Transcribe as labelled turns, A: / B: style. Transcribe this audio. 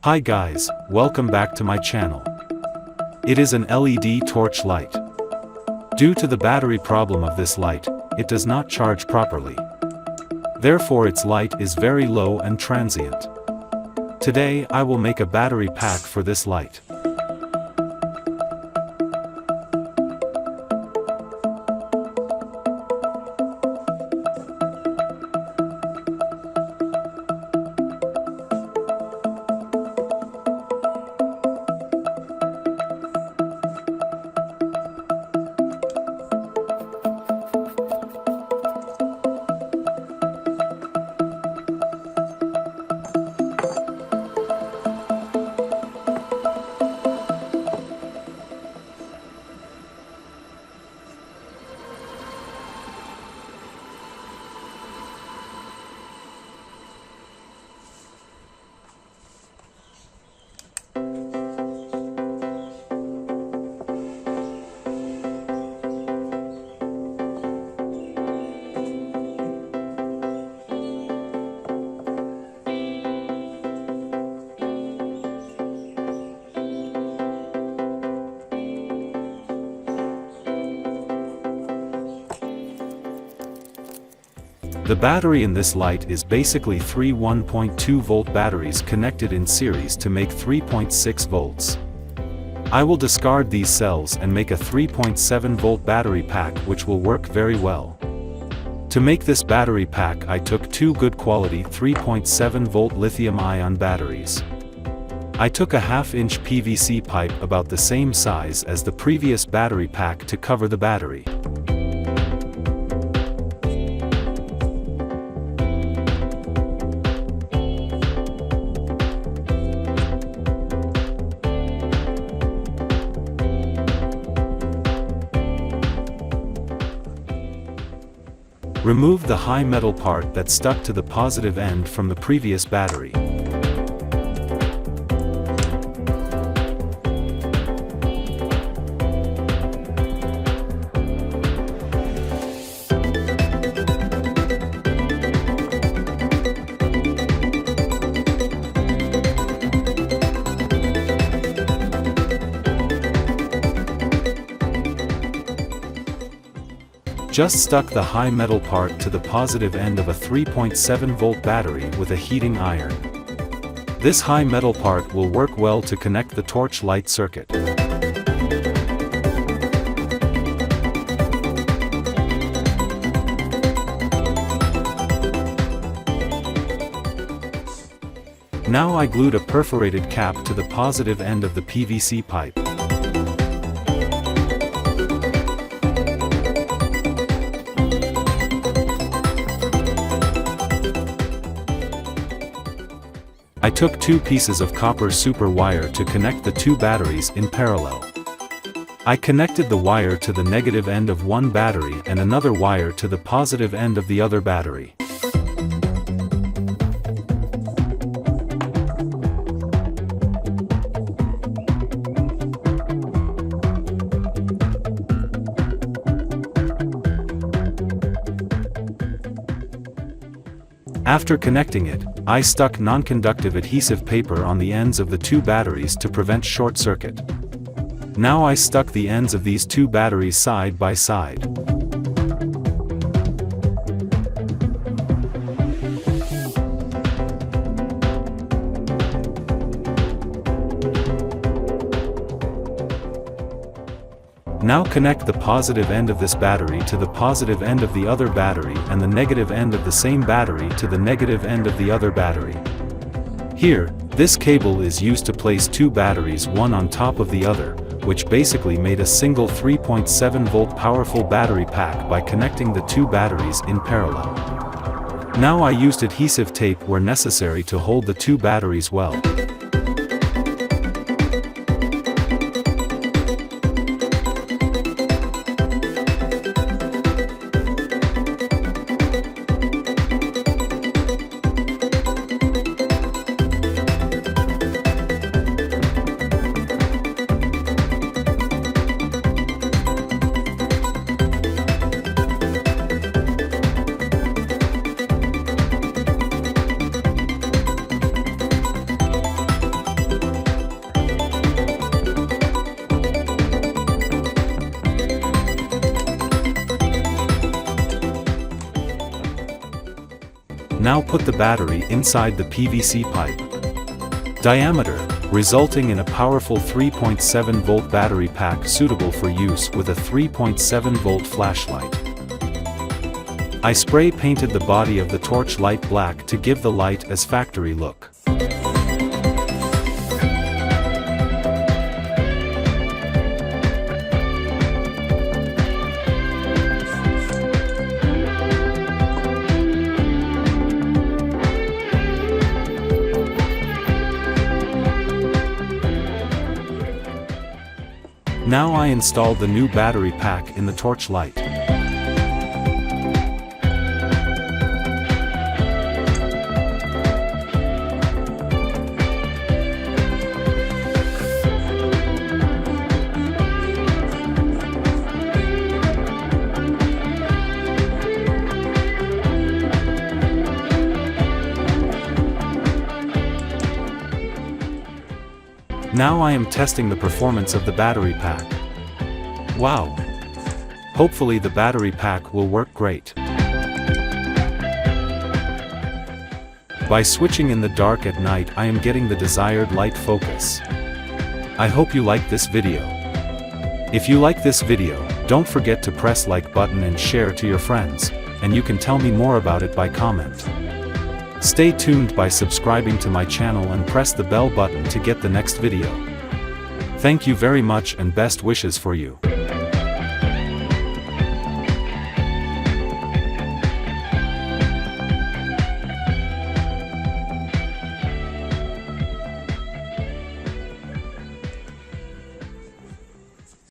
A: Hi guys, welcome back to my channel. It is an LED torch light. Due to the battery problem of this light, it does not charge properly. Therefore its light is very low and transient. Today I will make a battery pack for this light. The battery in this light is basically three 1.2 volt batteries connected in series to make 3.6 volts. I will discard these cells and make a 3.7 volt battery pack which will work very well. To make this battery pack I took two good quality 3.7 volt lithium-ion batteries. I took a half-inch PVC pipe about the same size as the previous battery pack to cover the battery. Remove the high metal part that stuck to the positive end from the previous battery. Just stuck the high metal part to the positive end of a 3.7 volt battery with a heating iron. This high metal part will work well to connect the torch light circuit. Now I glued a perforated cap to the positive end of the PVC pipe. I took two pieces of copper super wire to connect the two batteries in parallel. I connected the wire to the negative end of one battery and another wire to the positive end of the other battery. After connecting it, I stuck non-conductive adhesive paper on the ends of the two batteries to prevent short circuit. Now I stuck the ends of these two batteries side by side. Now connect the positive end of this battery to the positive end of the other battery and the negative end of the same battery to the negative end of the other battery. Here, this cable is used to place two batteries one on top of the other, which basically made a single 3.7 volt powerful battery pack by connecting the two batteries in parallel. Now I used adhesive tape where necessary to hold the two batteries well. Now put the battery inside the PVC pipe. Diameter, resulting in a powerful 3.7 volt battery pack suitable for use with a 3.7 volt flashlight. I spray painted the body of the torch light black to give the light as factory look. Now I installed the new battery pack in the torch light. Now I am testing the performance of the battery pack. Wow! Hopefully the battery pack will work great. By switching in the dark at night, I am getting the desired light focus. I hope you like this video. If you like this video, don't forget to press like button and share to your friends, and you can tell me more about it by comment. Stay tuned by subscribing to my channel and press the bell button to get the next video. Thank you very much and best wishes for you.